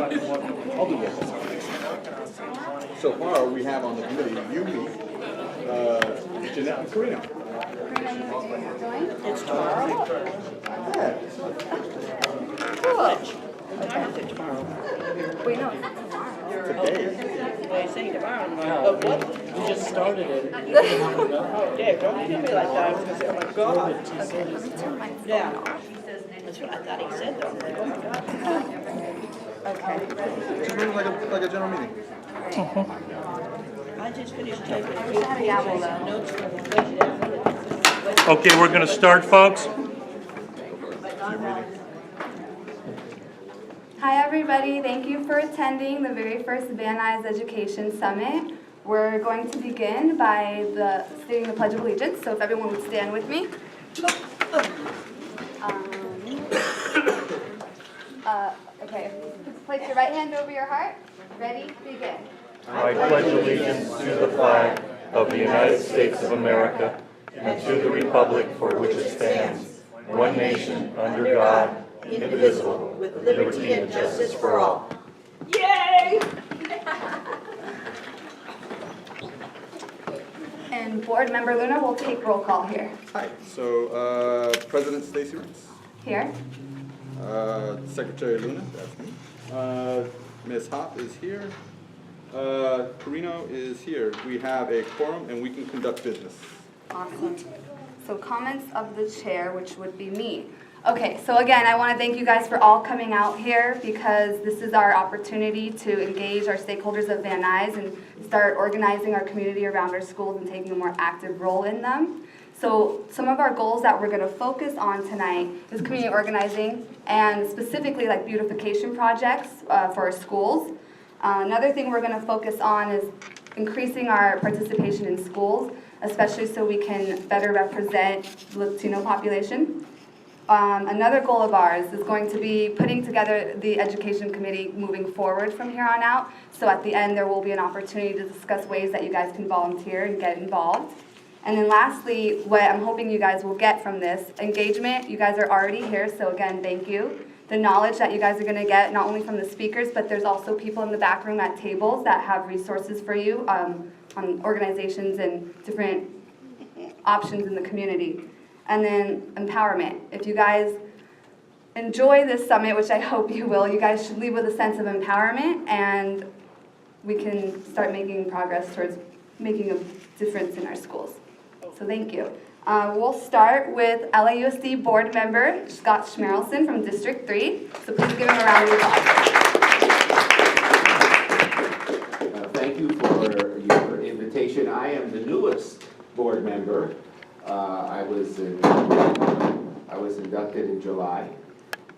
I'll do it. So far, we have on the committee, Yumi, Jeanette, and Karina. It's tomorrow? Yeah. Good. What time is it tomorrow? Wait, no, it's not tomorrow. Today. They say tomorrow. But what? We just started it. Oh, Dave, don't kill me like that. I was gonna say, oh my God. Okay, let me turn my phone Yeah. off. That's what I thought he said though. I'm like, oh my God. Okay. Just run like a general meeting. I just finished typing I wish I had a gavel though. notes for the budget. Okay, we're going to start, folks. Hi, everybody. Thank you for attending the very first Van Nuys Education Summit. We're going to begin by stating the Pledge of Allegiance, so if everyone would stand with me. Okay, place your right hand over your heart. Ready? Begin. I pledge allegiance to the flag of the United States of America and to the republic for which it stands, one nation, under God, indivisible, with liberty and justice for all. Yay! And Board Member Luna will take roll call here. Hi. So, President Stacy Reitz. Here. Secretary Luna, that's me. Ms. Hop is here. Carino is here. We have a quorum and we can conduct business. Awesome. So comments of the chair, which would be me. Okay, so again, I want to thank you guys for all coming out here because this is our opportunity to engage our stakeholders of Van Nuys and start organizing our community around our schools and taking a more active role in them. So some of our goals that we're going to focus on tonight is community organizing and specifically like beautification projects for our schools. Another thing we're going to focus on is increasing our participation in schools, especially so we can better represent the Latino population. Another goal of ours is going to be putting together the education committee moving forward from here on out. So at the end, there will be an opportunity to discuss ways that you guys can volunteer and get involved. And then lastly, what I'm hoping you guys will get from this engagement, you guys are already here, so again, thank you. The knowledge that you guys are gonna get, not only from the speakers, but there's also people in the back room at tables that have resources for you on organizations and different options in the community. And then empowerment. If you guys enjoy this summit, which I hope you will, you guys should leave with a sense of empowerment and we can start making progress towards making a difference in our schools. So thank you. We'll start with LAUSD board member Scott Schmerelson from District 3. So please give him a round of applause. Thank you for your invitation. I am the newest board member. I was inducted in July,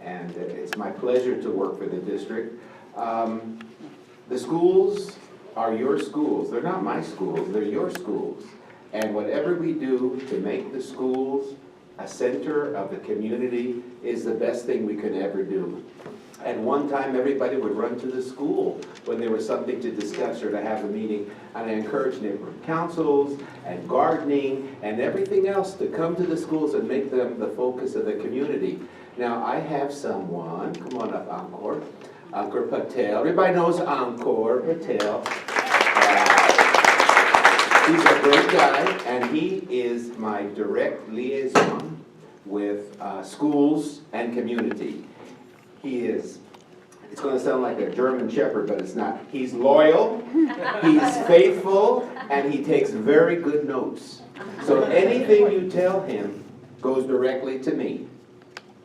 and it's my pleasure to work for the district. The schools are your schools. They're not my schools, they're your schools. And whatever we do to make the schools a center of the community is the best thing we could ever do. At one time, everybody would run to the school when there was something to discuss or to have a meeting. And I encourage neighborhood councils and gardening and everything else to come to the schools and make them the focus of the community. Now, I have someone, come on up, Ankur. Ankur Patel. Everybody knows Ankur Patel. He's a great guy, and he is my direct liaison with schools and community. He is, it's going to sound like a German shepherd, but it's not. He's loyal, he's faithful, and he takes very good notes. So anything you tell him goes directly to me.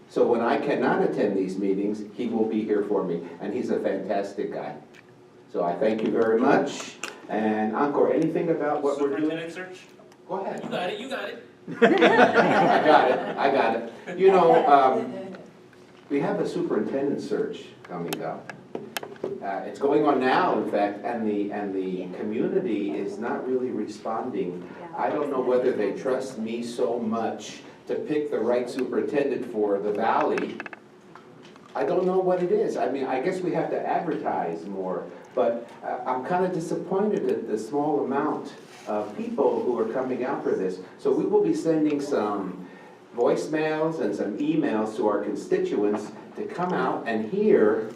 So when I cannot attend these meetings, he will be here for me, and he's a fantastic guy. So I thank you very much. And Ankur, anything about what we're doing? Superintendent search? Go ahead. You got it, you got it. I got it. You know, we have a superintendent search coming up. It's going on now, in fact, and the community is not really responding. I don't know whether they trust me so much to pick the right superintendent for the valley. I don't know what it is. I mean, I guess we have to advertise more, but I'm kind of disappointed at the small amount of people who are coming out for this. So we will be sending some voicemails and some emails to our constituents to come out and hear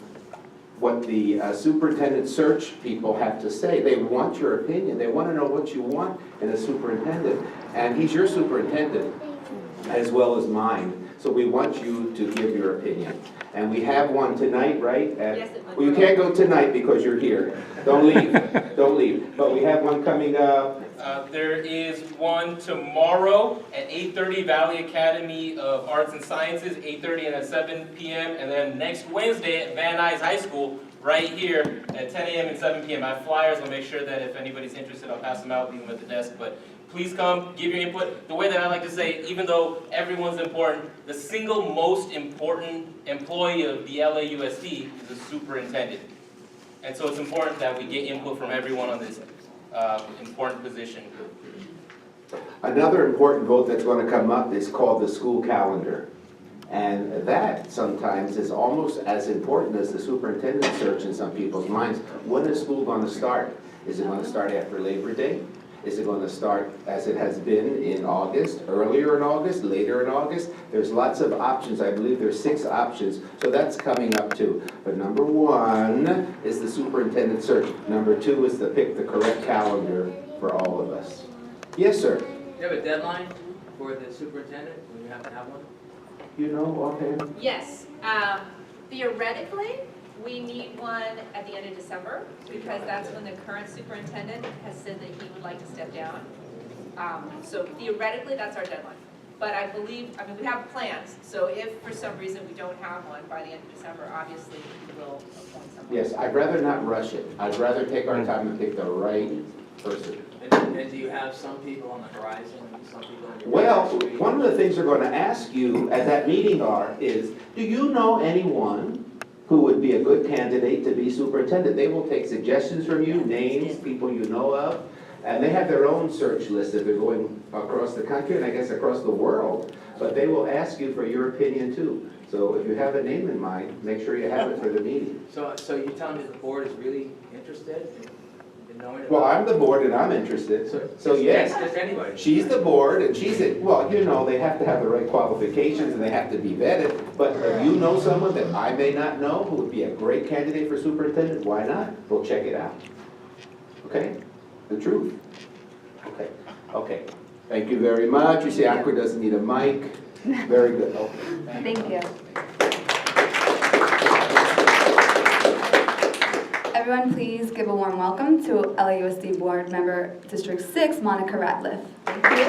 what the superintendent search people have to say. They want your opinion. They want to know what you want in a superintendent. And he's your superintendent as well as mine. So we want you to give your opinion. And we have one tonight, right? Yes, it Well, you can't go tonight because you're here. Don't leave, don't leave. But we have one coming up. There is one tomorrow at 8:30, Valley Academy of Arts and Sciences, 8:30 and at 7 p.m. And then next Wednesday at Van Nuys High School, right here at 10 a.m. and 7 p.m. I have flyers. I'll make sure that if anybody's interested, I'll pass them out, leave them at the desk. But please come, give your input. The way that I like to say, even though everyone's important, the single most important employee of the LAUSD is the superintendent. And so it's important that we get input from everyone on this important position. Another important vote that's going to come up is called the school calendar. And that sometimes is almost as important as the superintendent search in some people's minds. When is school going to start? Is it going to start after Labor Day? Is it going to start as it has been in August, earlier in August, later in August? There's lots of options. I believe there's 6 options. So that's coming up too. But number 1 is the superintendent search. Number 2 is to pick the correct calendar for all of us. Yes, sir. Do you have a deadline for the superintendent? Will you have to have one? You know, okay. Yes, theoretically, we need one at the end of December, because that's when the current superintendent has said that he would like to step down. So theoretically, that's our deadline. But I mean, we have plans, so if for some reason we don't have one by the end of December, obviously, we will appoint someone. Yes, I'd rather not rush it. I'd rather take our time and pick the right person. And do you have some people on the horizon, some people on your Well, radar screen? one of the things they're going to ask you at that meeting is, do you know anyone who would be a good candidate to be superintendent? They will take suggestions from you, names, people you know of, and they have their own search list if they're going across the country and I guess across the world. But they will ask you for your opinion too. So if you have a name in mind, make sure you have it for the meeting. So you're telling me the board is really interested in knowing about? Well, I'm the board and I'm interested, so yes. Just anybody? She's the board, and she's it. Well, you know, they have to have the right qualifications, and they have to be vetted. But if you know someone that I may not know who would be a great candidate for superintendent, why not? We'll check it out. Okay? The truth. Okay, okay. Thank you very much. You see, Aqua doesn't need a mic. Very good. Okay. Thank you. Everyone, please give a warm welcome to LAUSD Board Member District 6, Monica Ratliff. Thank you.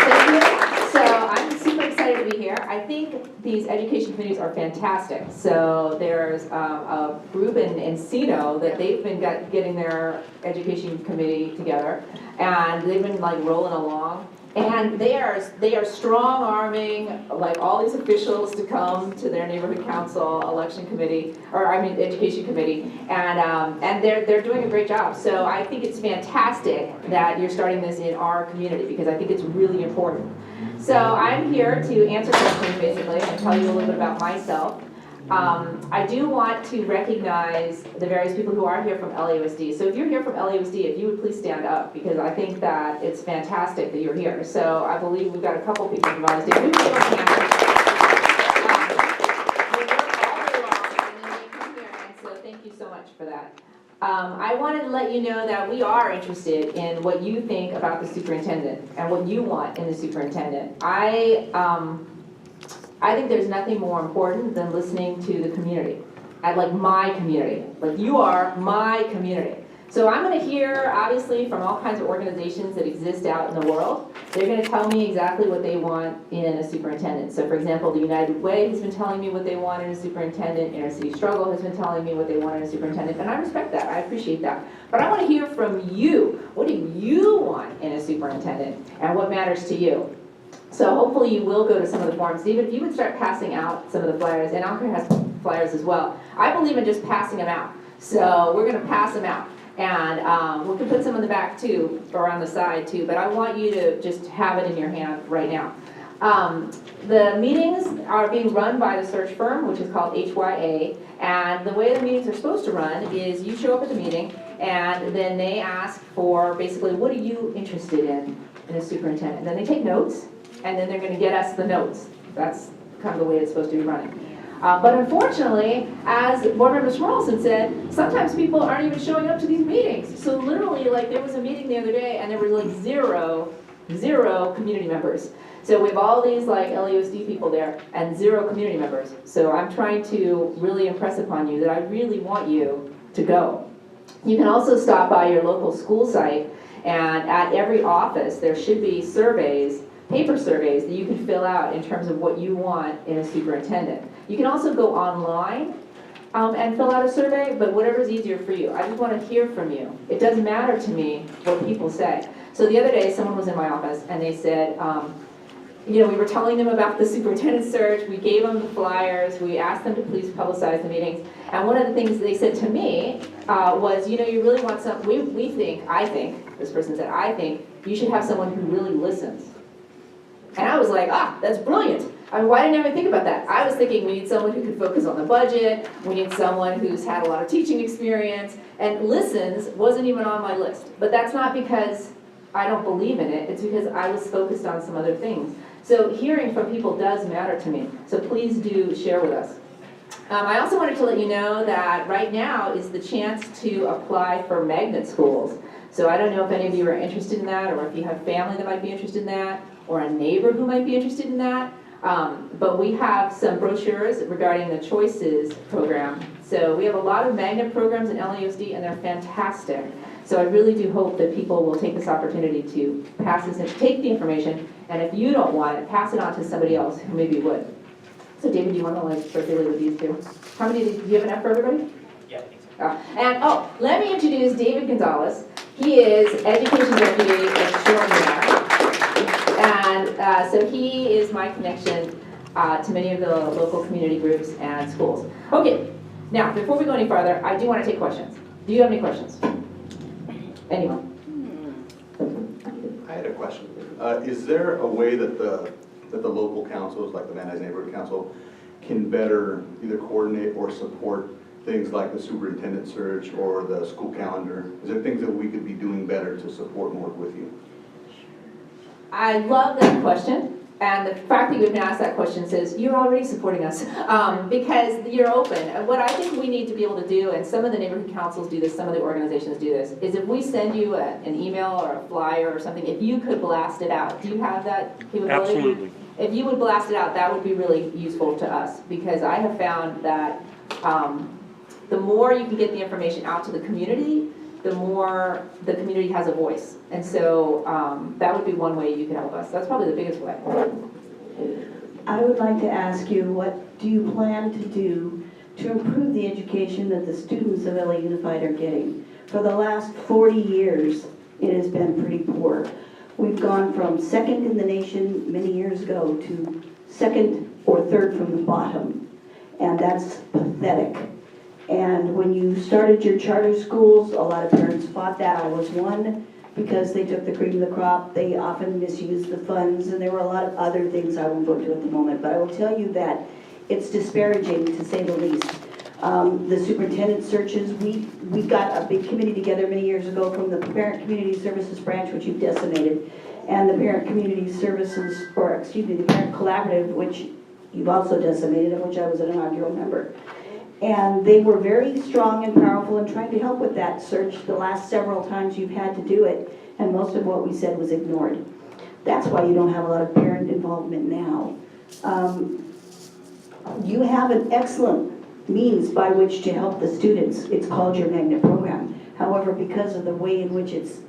Thank you. So I'm super excited to be here. I think these education committees are fantastic. So there's a group in Encino that they've been getting their education committee together, and they've been like rolling along. And they are strong-arming like all these officials to come to their neighborhood council, election committee, education committee, and they're doing a great job. So I think it's fantastic that you're starting this in our community, because I think it's really important. So I'm here to answer questions basically and tell you a little bit about myself. I do want to recognize the various people who are here from LAUSD. So if you're here from LAUSD, if you would please stand up, because I think that it's fantastic that you're here. So I believe we've got a couple people from LAUSD. We work all day long, and then they come here, and so thank you so much for that. I wanted to let you know that we are interested in what you think about the superintendent and what you want in the superintendent. I think there's nothing more important than listening to the community, like my community, like you are my community. So I'm going to hear, obviously, from all kinds of organizations that exist out in the world. They're going to tell me exactly what they want in a superintendent. So for example, the United Way has been telling me what they want in a superintendent. Inner City Struggle has been telling me what they want in a superintendent, and I respect that, I appreciate that. But I want to hear from you. What do you want in a superintendent, and what matters to you? So hopefully you will go to some of the forums. David, if you would start passing out some of the flyers, and Ankur has flyers as well. I believe in just passing them out. So we're going to pass them out. And we can put some in the back too, or on the side too, but I want you to just have it in your hand right now. The meetings are being run by the search firm, which is called HYA, and the way the meetings are supposed to run is you show up at the meeting, and then they ask for basically, what are you interested in a superintendent? And then they take notes, and then they're going to get us the notes. That's kind of the way it's supposed to be running. But unfortunately, as Board Member Schmerlson said, sometimes people aren't even showing up to these meetings. So literally, like, there was a meeting the other day and there were like zero community members. So we have all these like LAUSD people there and 0 community members. So I'm trying to really impress upon you that I really want you to go. You can also stop by your local school site, and at every office there should be surveys, paper surveys that you can fill out in terms of what you want in a superintendent. You can also go online and fill out a survey, but whatever's easier for you. I just want to hear from you. It doesn't matter to me what people say. So the other day, someone was in my office and they said, you know, we were telling them about the superintendent search, we gave them the flyers, we asked them to please publicize the meetings, and one of the things they said to me was, you know, you really want some, I think, this person said, I think you should have someone who really listens. And I was like, that's brilliant. I mean, why didn't I even think about that? I was thinking we need someone who can focus on the budget, we need someone who's had a lot of teaching experience, and listens wasn't even on my list. But that's not because I don't believe in it, it's because I was focused on some other things. So hearing from people does matter to me, so please do share with us. I also wanted to let you know that right now is the chance to apply for magnet schools. So I don't know if any of you are interested in that, or if you have family that might be interested in that, or a neighbor who might be interested in that. But we have some brochures regarding the Choices program. So we have a lot of magnet programs in LAUSD, and they're fantastic. So I really do hope that people will take this opportunity to pass this, and take the information, and if you don't want it, pass it on to somebody else who maybe would. So David, do you want to like circulate with these two? How many of these, do you have enough for everybody? Yeah, I think so. And let me introduce David Gonzalez. He is Education Deputy at Shore. And so he is my connection to many of the local community groups and schools. Okay, now before we go any farther, I do want to take questions. Do you have any questions? Anyone? I had a question. Is there a way that the local councils, like the Van Nuys Neighborhood Council, can better either coordinate or support things like the superintendent search or the school calendar? Is there things that we could be doing better to support and work with you? I love that question, and the fact that you even asked that question says you're already supporting us because you're open. And what I think we need to be able to do, and some of the neighborhood councils do this, some of the organizations do this, is if we send you an email or a flyer or something, if you could blast it out. Do you have that capability? Absolutely. If you would blast it out, that would be really useful to us, because I have found that the more you can get the information out to the community, the more the community has a voice. And so that would be one way you could help us. That's probably the biggest way. I would like to ask you, what do you plan to do to improve the education that the students of LA Unified are getting? For the last 40 years, it has been pretty poor. We've gone from second in the nation many years ago to second or third from the bottom, and that's pathetic. And when you started your charter schools, a lot of parents fought that. I was one, because they took the cream of the crop. They often misused the funds, and there were a lot of other things I won't go into at the moment. But I will tell you that it's disparaging, to say the least. The superintendent searches, we got a big committee together many years ago from the Parent Community Services Branch, which you've decimated, and the Parent Community Services, or excuse me, the Parent Collaborative, which you've also decimated, of which I was an inaugural member. And they were very strong and powerful in trying to help with that search the last several times you've had to do it, and most of what we said was ignored. That's why you don't have a lot of parent involvement now. You have an excellent means by which to help the students. It's called your magnet program. However, because of the way in which it's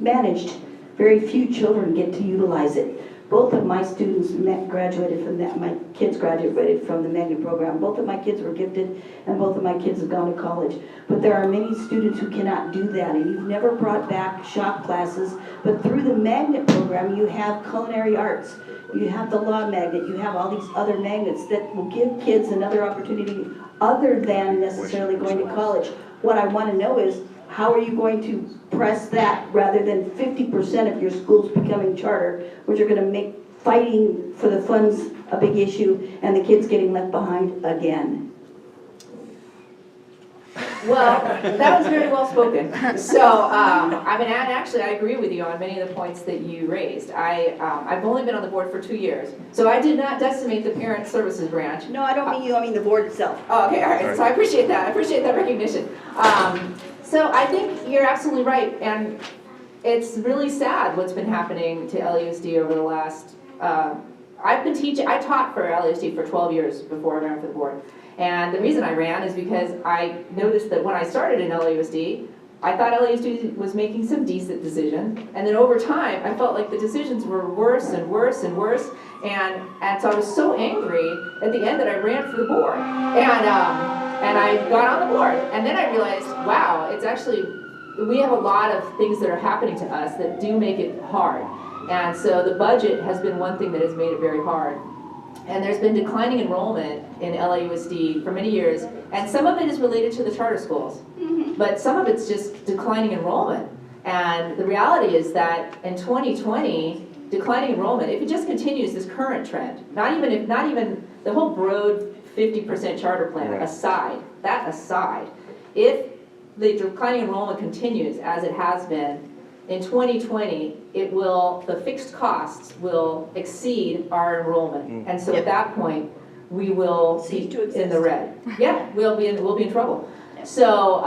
managed, very few children get to utilize it. Both of my students graduated from that. My kids graduated from the magnet program. Both of my kids were gifted, and both of my kids have gone to college. But there are many students who cannot do that, and you've never brought back shop classes. But through the magnet program, you have culinary arts, you have the law magnet, you have all these other magnets that will give kids another opportunity other than necessarily going to college. What I want to know is, how are you going to press that rather than 50% of your schools becoming charter, which are going to make fighting for the funds a big issue and the kids getting left behind again? Well, that was very well spoken. So, I mean, and actually, I agree with you on many of the points that you raised. I've only been on the board for 2 years, so I did not decimate the parent services branch. No, I don't mean you, I mean the board itself. Oh, okay, all right, so I appreciate that, I appreciate that recognition. So I think you're absolutely right, and it's really sad what's been happening to LAUSD over the last, I taught for LAUSD for 12 years before I ran for the board. And the reason I ran is because I noticed that when I started in LAUSD, I thought LAUSD was making some decent decisions, and then over time, I felt like the decisions were worse and worse and worse, and so I was so angry at the end that I ran for the board, and I got on the board, and then I realized, wow, it's actually, we have a lot of things that are happening to us that do make it hard, and so the budget has been one thing that has made it very hard. And there's been declining enrollment in LAUSD for many years, and some of it is related to the charter schools, but some of it's just declining enrollment. And the reality is that in 2020, declining enrollment, if it just continues this current trend, not even the whole Broad 50% charter plan aside, if the declining enrollment continues as it has been, in 2020, the fixed costs will exceed our enrollment. And so at that point, we will be in the red. Yeah, we'll be in trouble. So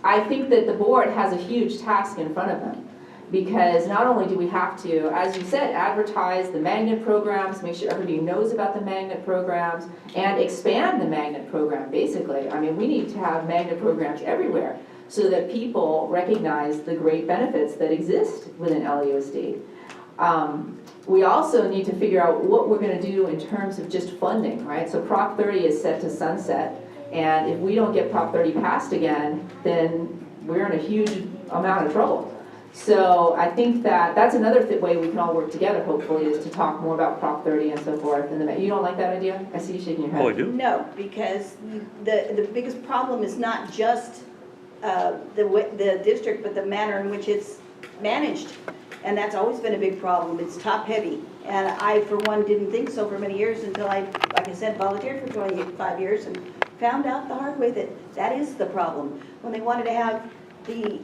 I think that the board has a huge task in front of them, because not only do we have to, as you said, advertise the magnet programs, make sure everybody knows about the magnet programs, and expand the magnet program, basically. I mean, we need to have magnet programs everywhere, so that people recognize the great benefits that exist within LAUSD. We also need to figure out what we're going to do in terms of just funding, right? So Prop 30 is set to sunset, and if we don't get Prop 30 passed again, then we're in a huge amount of trouble. So I think that that's another way we can all work together, hopefully, is to talk more about Prop 30 and so forth. You don't like that idea? I see you shaking your head. Oh, I do. No, because the biggest problem is not just the district, but the manner in which it's managed. And that's always been a big problem. It's top heavy. And I, for one, didn't think so for many years until I, like I said, volunteered for 25 years and found out the hard way that that is the problem. When they wanted to have the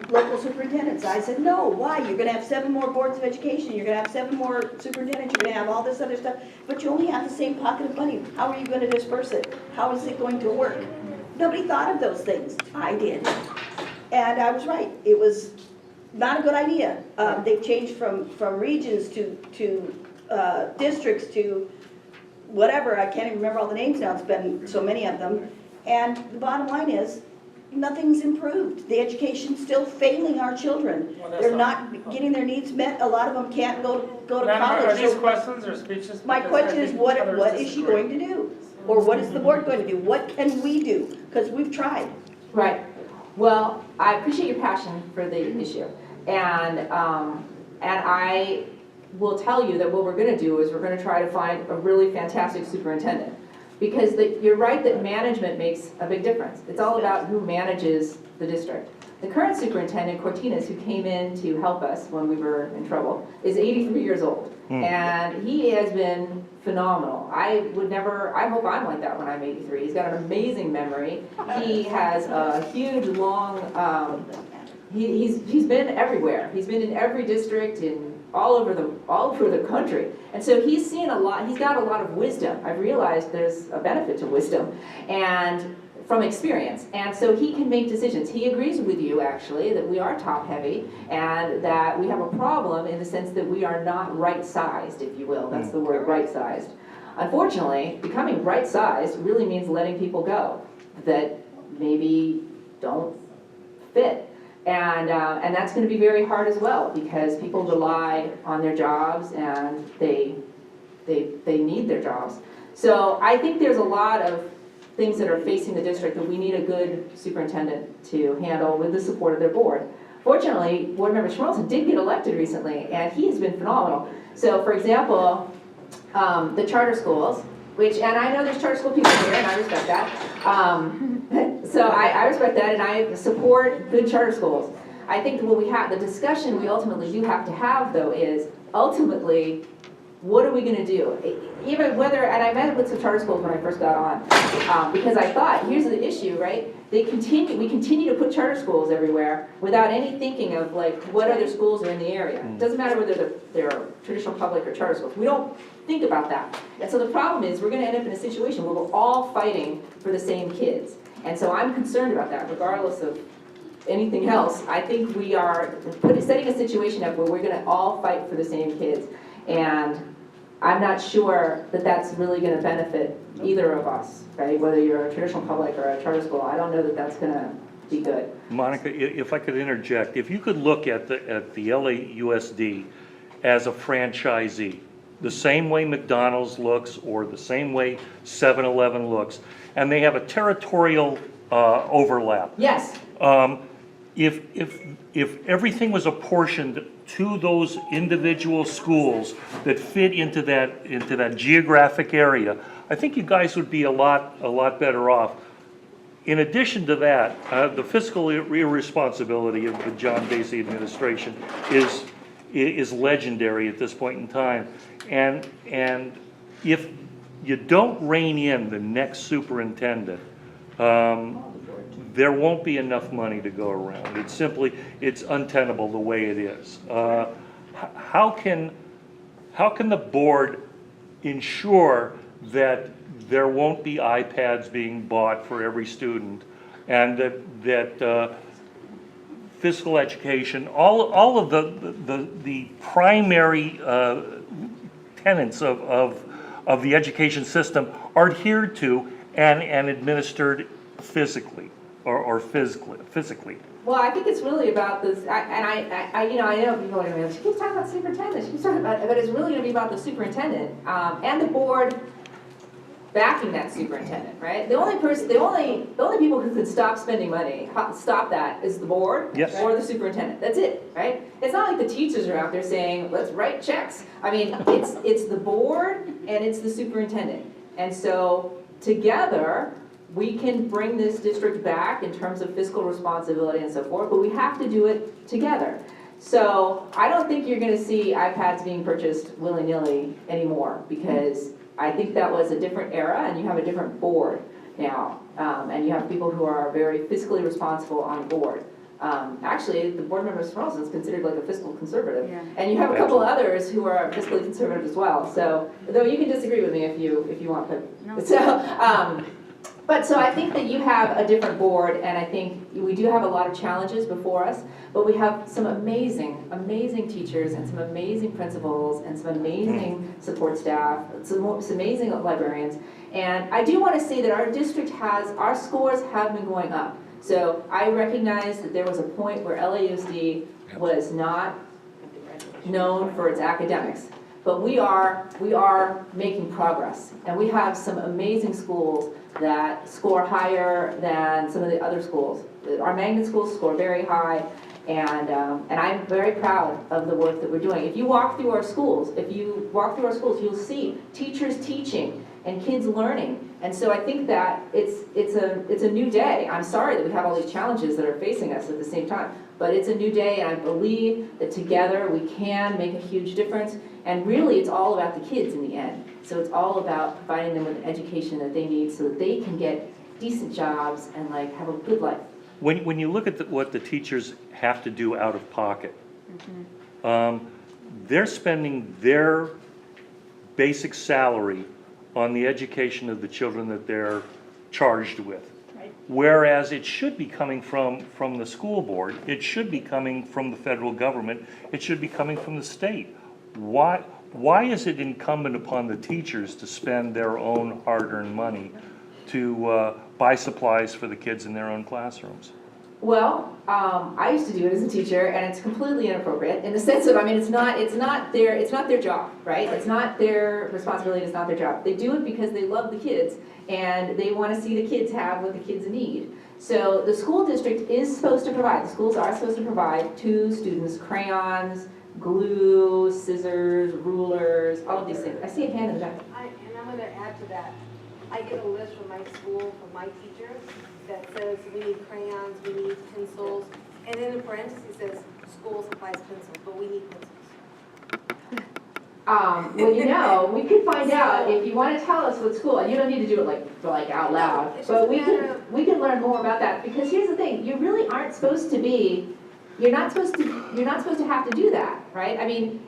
local superintendents, I said, no, why? You're going to have 7 more boards of education. You're going to have 7 more superintendents. You're going to have all this other stuff. But you only have the same pocket of money. How are you going to disperse it? How is it going to work? Nobody thought of those things. I did. And I was right. It was not a good idea. They've changed from regions to districts to whatever. I can't even remember all the names now. It's been so many of them. And the bottom line is, nothing's improved. The education's still failing our children. They're not getting their needs met. A lot of them can't go to college. Are these questions or speeches? My question is, what is she going to do? Or what is the board going to do? What can we do? Because we've tried. Right. Well, I appreciate your passion for the issue. And I will tell you that what we're going to do is we're going to try to find a really fantastic superintendent. Because you're right that management makes a big difference. It's all about who manages the district. The current superintendent, Cortinas, who came in to help us when we were in trouble, is 83 years old. And he has been phenomenal. I hope I'm like that when I'm 83. He's got an amazing memory. He has a huge, long, he's been everywhere. He's been in every district, all over the country. And so he's seen a lot, he's got a lot of wisdom. I've realized there's a benefit to wisdom and from experience. And so he can make decisions. He agrees with you, actually, that we are top heavy and that we have a problem in the sense that we are not right-sized, if you will. That's the word, right-sized. Unfortunately, becoming right-sized really means letting people go that maybe don't fit. And that's going to be very hard as well, because people rely on their jobs and they need their jobs. So I think there's a lot of things that are facing the district that we need a good superintendent to handle with the support of their board. Fortunately, Board Member Schmerlson did get elected recently, and he has been phenomenal. So, for example, the charter schools, and I know there's charter school people here, and I respect that. So I respect that, and I support good charter schools. I think what the discussion we ultimately do have to have, though, is ultimately what are we gonna do? Even whether, and I met with some charter schools when I first got on, because I thought, here's the issue, right? We continue to put charter schools everywhere without any thinking of like, what other schools are in the area. It doesn't matter whether they're traditional public or charter schools. We don't think about that. And so the problem is, we're gonna end up in a situation where we're all fighting for the same kids. And so I'm concerned about that, regardless of anything else. I think we are setting a situation up where we're gonna all fight for the same kids. And I'm not sure that that's really gonna benefit either of us, right? Whether you're a traditional public or a charter school, I don't know that that's gonna be good. Monica, if I could interject, if you could look at the LAUSD as a franchisee, the same way McDonald's looks or the same way 7-Eleven looks, and they have a territorial overlap. Yes, If everything was apportioned to those individual schools that fit into that geographic area, I think you guys would be a lot better off. In addition to that, the fiscal irresponsibility of the John Basie administration is legendary at this point in time. And if you don't rein in the next superintendent, there won't be enough money to go around. It's untenable the way it is. How can the board ensure that there won't be iPads being bought for every student, and that physical education, all of the primary tenets of the education system are adhered to and administered physically or physically? well, I think it's really about this, I know people are gonna be like, she keeps talking about the superintendent, she keeps talking about, but it's really gonna be about the superintendent, and the board backing that superintendent, right? The only people who could stop spending money, stop that, is the board Yes. or the superintendent. That's it, right? It's not like the teachers are out there saying, let's write checks. I mean, it's the board and it's the superintendent. And so together, we can bring this district back in terms of fiscal responsibility and so forth, but we have to do it together. So I don't think you're gonna see iPads being purchased willy-nilly anymore, because I think that was a different era, and you have a different board now, and you have people who are very fiscally responsible on board. Actually, the board member from Charleston is considered like a fiscal conservative, Yeah. and you have a couple others who are fiscally conservative as well. So, though you can disagree with me if you want, No. So I think that you have a different board, and I think we do have a lot of challenges before us, but we have some amazing, amazing teachers and some amazing principals and some amazing support staff, some amazing librarians. And I do want to say that our district our scores have been going up. So I recognize that there was a point where LAUSD was not known for its academics. But we are making progress, and we have some amazing schools that score higher than some of the other schools. Our magnet schools score very high, and I'm very proud of the work that we're doing. If you walk through our schools, you'll see teachers teaching and kids learning. And so I think that it's a new day. I'm sorry that we have all these challenges that are facing us at the same time, but it's a new day, and I believe that together we can make a huge difference. And really, it's all about the kids in the end. So it's all about providing them with an education that they need so that they can get decent jobs and like have a good life. When you look at what the teachers have to do out of pocket, they're spending their basic salary on the education of the children that they're charged with. Right. Whereas it should be coming from the school board, it should be coming from the federal government, it should be coming from the state. Why is it incumbent upon the teachers to spend their own hard-earned money to buy supplies for the kids in their own classrooms? Well, I used to do it as a teacher, and it's completely inappropriate in the sense of, I mean, it's not their job, right? It's not their responsibility, it's not their job. They do it because they love the kids, and they want to see the kids have what the kids need. So the school district is supposed to provide, the schools are supposed to provide to students crayons, glue, scissors, rulers, all of these things. I see a hand in the back. And I'm going to add to that. I get a list from my school, from my teachers, that says we need crayons, we need pencils, and then in parentheses says school supplies pencils, but we need pencils. Well, you know, we could find out if you want to tell us what school, and you don't need to do it like out loud, it's but just a matter of- we can learn more about that, because here's the thing, you really aren't supposed to be, you're not supposed to have to do that, right? I mean,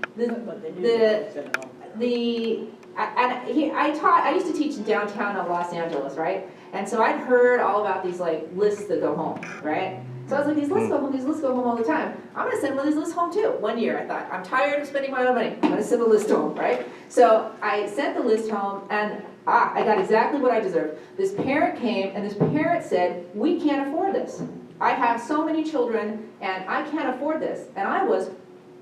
I used to teach in downtown of Los Angeles, right? And so I'd heard all about these like lists that go home, right? So I was like, these lists go home all the time. I'm gonna send one of these lists home too. One year I thought, I'm tired of spending my own money. I'm gonna send a list home, right? So I sent the list home and I got exactly what I deserved. This parent came and this parent said, we can't afford this. I have so many children and I can't afford this. And I was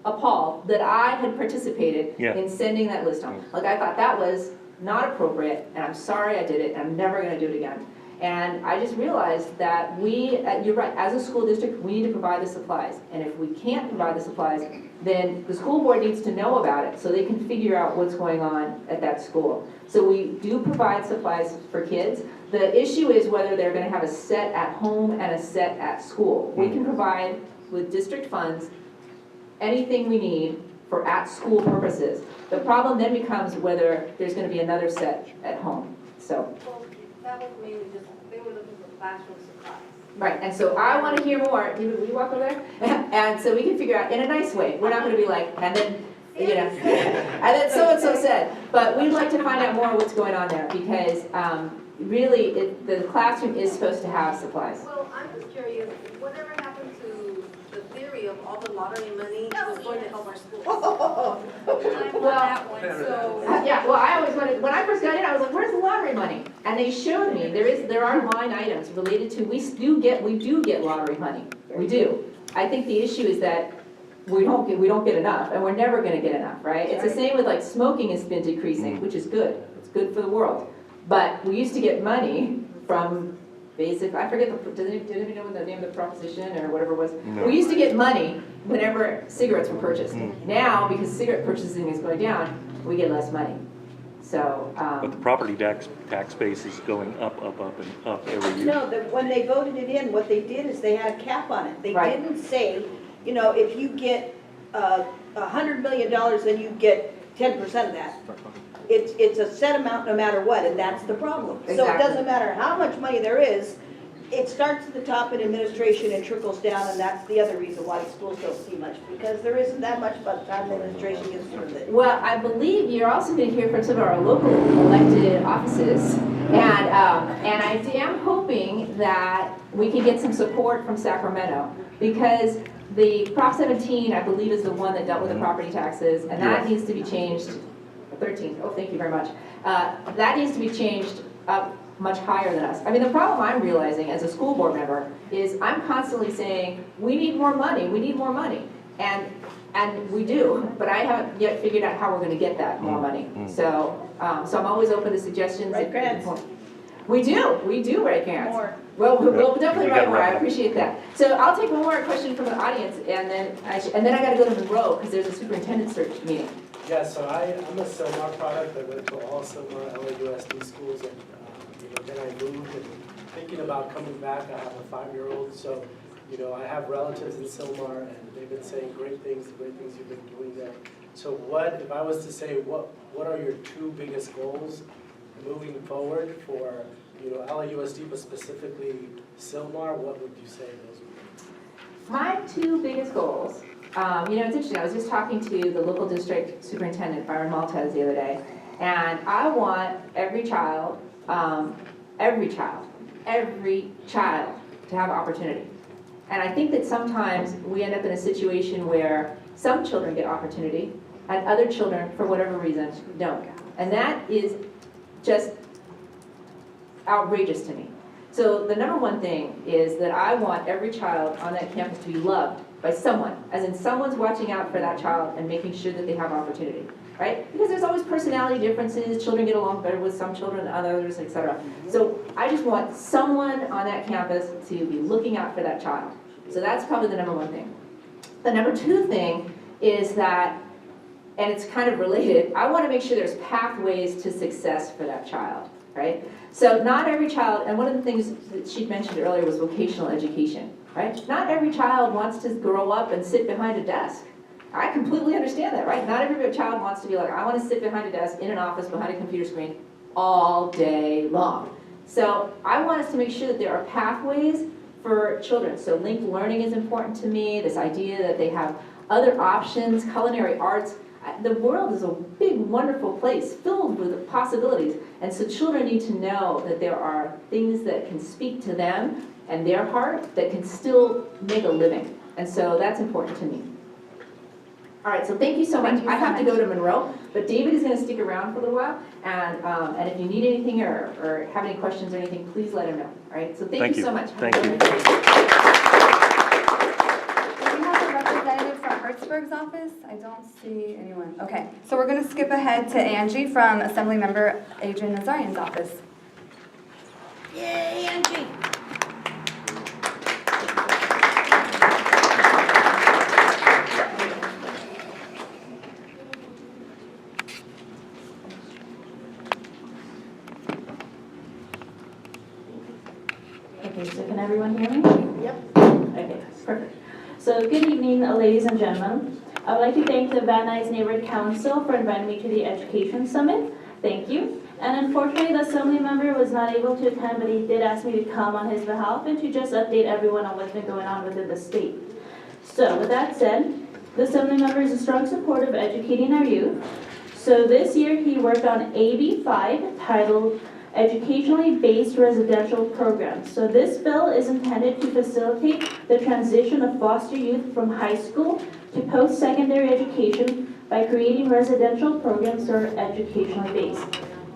appalled that I had participated in sending that list home. Like I thought that was not appropriate and I'm sorry I did it and I'm never gonna do it again. And I just realized that you're right, as a school district, we need to provide the supplies. And if we can't provide the supplies, then the school board needs to know about it so they can figure out what's going on at that school. So we do provide supplies for kids. The issue is whether they're gonna have a set at home and a set at school. We can provide, with district funds, anything we need for at-school purposes. The problem then becomes whether there's gonna be another set at home, so. Well, that was mainly just, they were looking for classroom supplies. Right, and so I want to hear more. Will you walk over there? And so we can figure out in a nice way. We're not going to be like, and then, you know, and then so-and-so said. But we'd like to find out more what's going on there because really the classroom is supposed to have supplies. Well, I'm just curious, whatever happened to the theory of all the lottery money was going to help our schools? Yeah, well, I always wanted, when I first got in, I was like, where's the lottery money? And they showed me, there are line items related to, we do get lottery money. We do. I think the issue is that we don't get enough, and we're never gonna get enough, right? It's the same with like smoking has been decreasing, which is good. It's good for the world. But we used to get money from basic, I forget, does anybody know what the name of the proposition or whatever it was? No. We used to get money whenever cigarettes were purchased. Now, because cigarette purchasing is going down, we get less money. So, But the property tax base is going up and up every year. No, when they voted it in, what they did is they had a cap on it. They Right. didn't say, you know, if you get $100 million, then you get 10% of that. It's a set amount no matter what, and that's the problem. So it Exactly. doesn't matter how much money there is, it starts at the top in administration and trickles down, and that's the other reason why schools don't see much, because there isn't that much by the time the administration gets through with it. well, I believe you're also going to hear from some of our local elected offices. And I am hoping that we can get some support from Sacramento because the Prop 17, I believe, is the one that dealt with the property taxes, and that needs to be changed. 13, oh, thank you very much. That needs to be changed up much higher than us. I mean, the problem I'm realizing as a school board member is I'm constantly saying, we need more money, we need more money. And we do, but I haven't yet figured out how we're gonna get that more money. So I'm always open to suggestions. Write grants. We do write grants. More. Well, we'll definitely You write gotta more, I write more. appreciate that. So I'll take one more question from the audience and then I gotta go to Monroe because there's a superintendent search meeting. Yeah, so I'm a Silmar product. I went to all Silmar LAUSD schools, and then I moved. And thinking about coming back, I have a 5-year-old, so I have relatives in Silmar, and they've been saying great things you've been doing there. So if I was to say, what are your 2 biggest goals moving forward for LAUSD, but specifically Silmar? What would you say those would be? My 2 biggest goals, it's interesting, I was just talking to the local district superintendent, Byron Maltez, the other day, and I want every child to have opportunity. And I think that sometimes we end up in a situation where some children get opportunity and other children, for whatever reason, don't. And that is just outrageous to me. So the number one thing is that I want every child on that campus to be loved by someone, as in someone's watching out for that child and making sure that they have opportunity, right? Because there's always personality differences, children get along better with some children than others, etc. So I just want someone on that campus to be looking out for that child. So that's probably the number one thing. The number 2 thing is that, and it's kind of related, I want to make sure there's pathways to success for that child, right? So not every child, and one of the things that she mentioned earlier was vocational education, right? Not every child wants to grow up and sit behind a desk. I completely understand that, right? Not every child wants to be like, I want to sit behind a desk in an office behind a computer screen all day long. So I want us to make sure that there are pathways for children. So linked learning is important to me, this idea that they have other options, culinary arts. The world is a big, wonderful place filled with possibilities. And so children need to know that there are things that can speak to them and their heart that can still make a living. And so that's important to me. All right, so thank you so much. Thank you I so have to much. go to Monroe, but David is going to stick around for a little while. And if you need anything or have any questions or anything, please let him know. All right, so thank you so much. Thank you. Do we have a representative from Hertzberg's office? I don't see anyone. Okay, so we're going to skip ahead to Angie from Assemblymember Adrian Nazarian's office. Yay, Angie. Okay, so can everyone hear me? Yep. Okay, perfect. So good evening, ladies and gentlemen. I would like to thank the Van Nuys Neighborhood Council for inviting me to the Education Summit. Thank you. And unfortunately, the assembly member was not able to attend, but he did ask me to come on his behalf and to just update everyone on what's been going on within the state. So with that said, the assembly member is a strong supporter of educating our youth. So this year, he worked on AB 5, titled Educationally Based Residential Programs. So this bill is intended to facilitate the transition of foster youth from high school to post-secondary education by creating residential programs that are educationally based.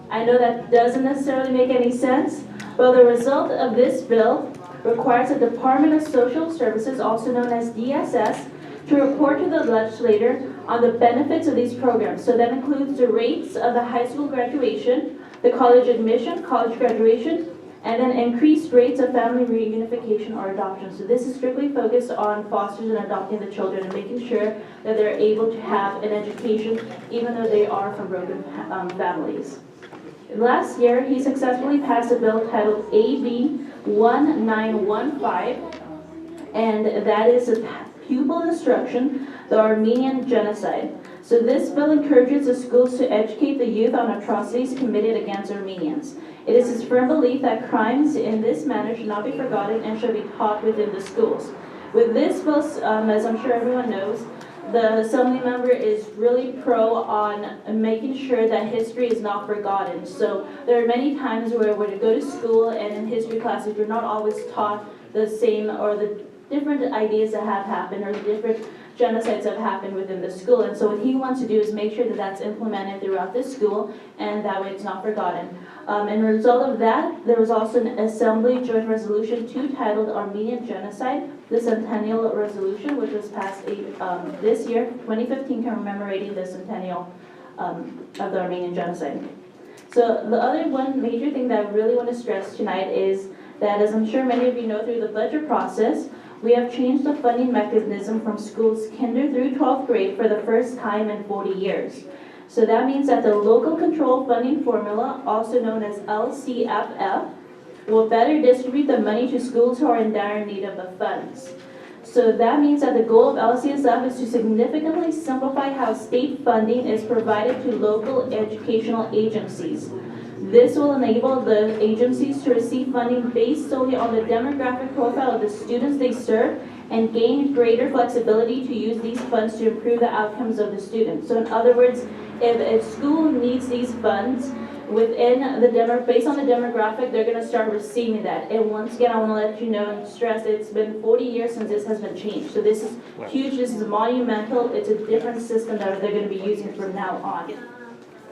I know that doesn't necessarily make any sense, but the result of this bill requires the Department of Social Services, also known as DSS, to report to the legislator on the benefits of these programs. So that includes the rates of the high school graduation, the college admission, college graduation, and then increased rates of family reunification or adoption. So this is strictly focused on fosters and adopting the children and making sure that they're able to have an education even though they are from broken families. Last year, he successfully passed a bill titled AB 1915, and that is a pupil instruction, the Armenian genocide. So this bill encourages the schools to educate the youth on atrocities committed against Armenians. It is his firm belief that crimes in this manner should not be forgotten and should be taught within the schools. With this bill, as I'm sure everyone knows, the assembly member is really pro on making sure that history is not forgotten. So there are many times where we go to school and in history classes we're not always taught the same or the different ideas that have happened or the different genocides that have happened within the school. And so what he wants to do is make sure that that's implemented throughout the school and that way it's not forgotten. And as a result of that, there was also an Assembly Joint Resolution 2 titled Armenian Genocide, the Centennial Resolution, which was passed this year, 2015, commemorating the centennial of the Armenian Genocide. So the other one major thing that I really want to stress tonight is that, as I'm sure many of you know through the budget process, we have changed the funding mechanism from schools kinder through 12th grade for the first time in 40 years. So that means that the local control funding formula, also known as LCFF, will better distribute the money to schools who are in dire need of the funds. So that means that the goal of LCSF is to significantly simplify how state funding is provided to local educational agencies. This will enable the agencies to receive funding based solely on the demographic profile of the students they serve and gain greater flexibility to use these funds to improve the outcomes of the students. So in other words, if a school needs these funds within the based on the demographic, they're going to start receiving that. And once again, I want to let you know and stress that it's been 40 years since this has been changed. So this is huge, this is monumental, it's a different system that they're going to be using from now on.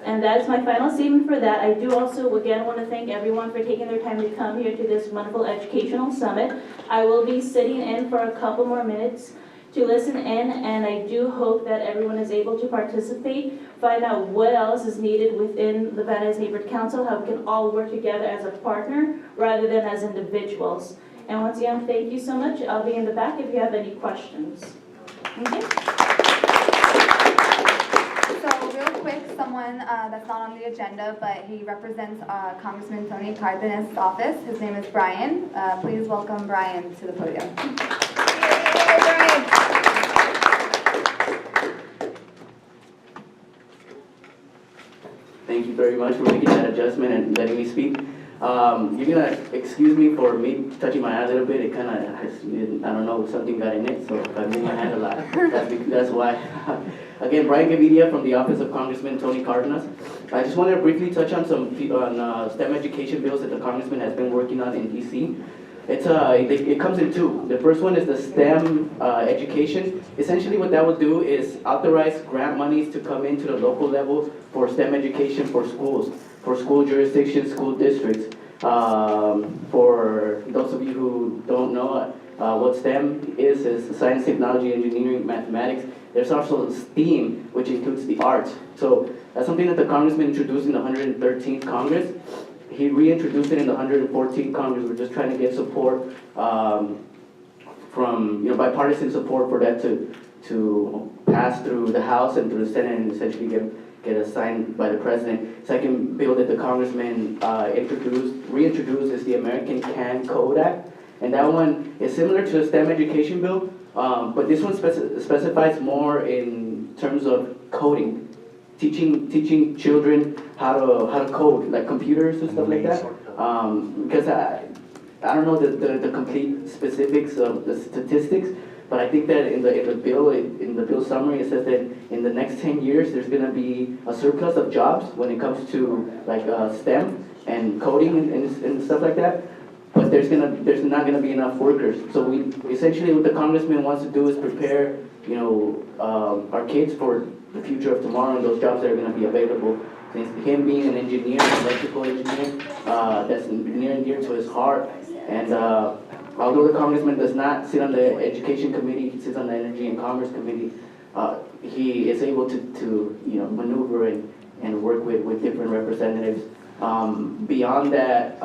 And that is my final statement for that. I do also, again, want to thank everyone for taking their time to come here to this wonderful educational summit. I will be sitting in for a couple more minutes to listen in, and I do hope that everyone is able to participate, find out what else is needed within the Van Nuys Neighborhood Council, how we can all work together as a partner rather than as individuals. And once again, thank you so much. I'll be in the back if you have any questions. Thank you. So real quick, someone that's not on the agenda, but he represents Congressman Tony Cardenas' office. His name is Brian. Please welcome Brian to the podium. Yay, Brian. you very much for making that adjustment and letting me speak. You're gonna excuse me for me touching my eye a little bit. It kind of, I don't know, something got in it, so if I move my hand a lot, that's why. Again, Brian Gavidia from the Office of Congressman Tony Cardenas. I just wanted to briefly touch on some STEM education bills that the Congressman has been working on in DC. It comes in two. The first one is the STEM education. Essentially what that will do is authorize grant monies to come into the local level for STEM education for schools, for school jurisdictions, school districts. For those of you who don't know what STEM is science, technology, engineering, mathematics. There's also STEAM, which includes the arts. So that's something that the Congressman introduced in the 113th Congress. He reintroduced it in the 114th Congress. We're just trying to get support from, bipartisan support for that to pass through the House and through the Senate and essentially get assigned by the President. Second bill that the Congressman reintroduced is the American Can Code Act. And that one is similar to the STEM education bill, but this one specifies more in terms of coding. Teaching children how to code, like computers and stuff like that. Because I don't know the complete specifics of the statistics, but I think that in the bill summary it says that in the next 10 years there's going to be a surplus of jobs when it comes to like STEM and coding and stuff like that. But there's not gonna be enough workers. So essentially what the Congressman wants to do is prepare our kids for the future of tomorrow and those jobs that are going to be available. Since him being an engineer, an electrical engineer, that's near and dear to his heart. And although the Congressman does not sit on the Education Committee, he sits on the Energy and Commerce Committee, he is able to maneuver and work with different representatives. Beyond that,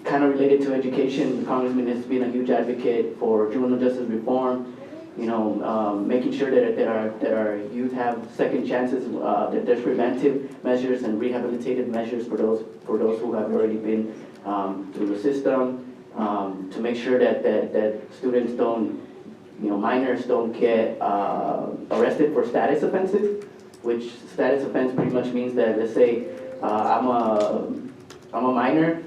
kind of related to education, the Congressman has been a huge advocate for juvenile justice reform. Making sure that our youth have second chances, that there's preventive measures and rehabilitative measures for those who have already been through the system, to make sure that students minors don't get arrested for status offenses, which status offense pretty much means that, let's say, I'm a minor,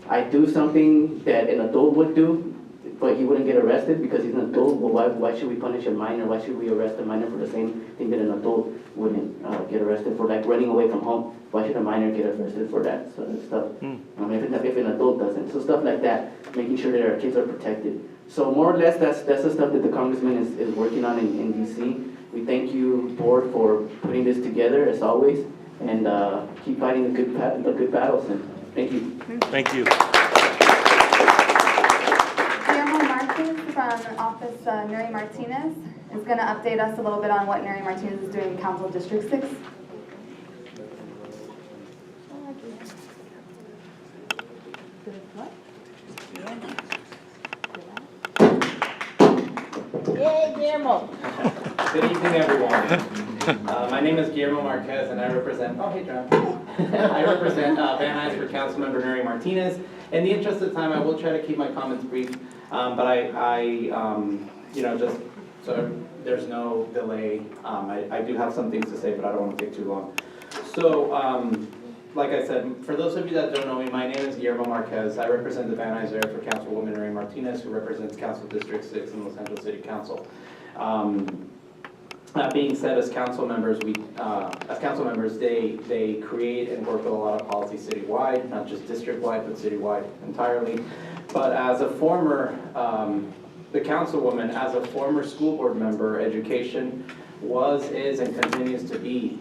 I do something that an adult would do, but he wouldn't get arrested because he's an adult. Well, why should we punish a minor? Why should we arrest a minor for the same thing that an adult wouldn't get arrested for, like running away from home? Why should a minor get arrested for that sort of stuff? If an adult doesn't. So stuff like that, making sure that our kids are protected. So more or less, that's the stuff that the Congressman is working on in DC. We thank you, Board, for putting this together, as always, and keep fighting the good battles. And thank you. Thank you. From Office Nuri Martinez is going to update us a little bit on what Nuri Martinez is doing in Council District 6. Yay, Guillermo. Good evening, everyone. My name is Guillermo Marquez, and I represent, I represent Van Nuys for Councilmember Nuri Martinez. In the interest of time, I will try to keep my comments brief, but just so there's no delay, I do have some things to say, but I don't want to take too long. So, like I said, for those of you that don't know me, my name is Guillermo Marquez. I represent the Van Nuys area for Councilwoman Nuri Martinez, who represents Council District 6 in Los Angeles City Council. That being said, as council members, they create and work with a lot of policy citywide, not just district-wide, but citywide entirely. But as a former, the councilwoman, as a former school board member, education was, is, and continues to be